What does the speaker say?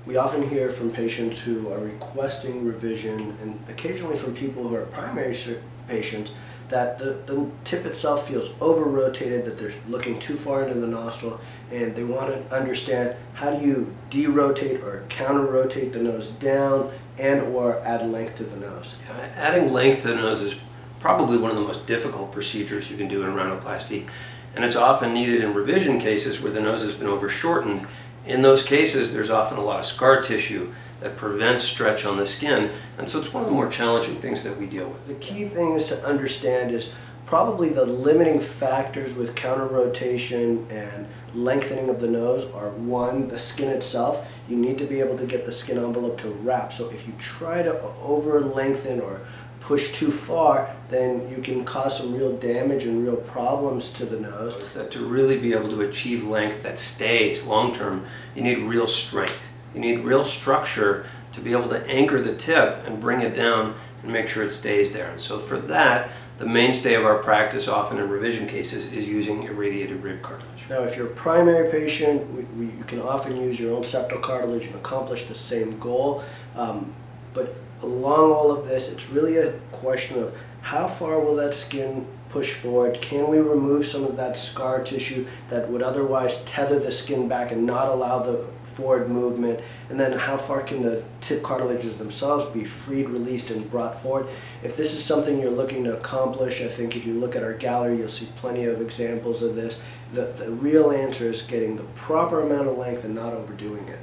We often hear from patients who are requesting revision, and occasionally from people who are primary patients, that the tip itself feels over-rotated, that they're looking too far into the nostril, and they want to understand how do you de-rotate or counter-rotate the nose down and or add length to the nose. Yeah, adding length to the nose is probably one of the most difficult procedures you can do in rhinoplasty, and it's often needed in revision cases where the nose has been over-shortened. In those cases, there's often a lot of scar tissue that prevents stretch on the skin, and so it's one of the more challenging things that we deal with. The key thing is to understand is probably the limiting factors with counter rotation and lengthening of the nose are, one, the skin itself. You need to be able to get the skin envelope to wrap, so if you try to over lengthen or push too far, then you can cause some real damage and real problems to the nose. Is that to really be able to achieve length that stays long term, you need real strength. You need real structure to be able to anchor the tip and bring it down and make sure it stays there. And so for that, the mainstay of our practice often in revision cases is using irradiated rib cartilage. Now, if you're a primary patient, you can often use your own septal cartilage and accomplish the same goal. But along all of this, it's really a question of how far will that skin push forward? Can we remove some of that scar tissue that would otherwise tether the skin back and not allow the forward movement? And then how far can the tip cartilages themselves be freed, released, and brought forward? If this is something you're looking to accomplish, I think if you look at our gallery, you'll see plenty of examples of this. The real answer is getting the proper amount of length and not overdoing it.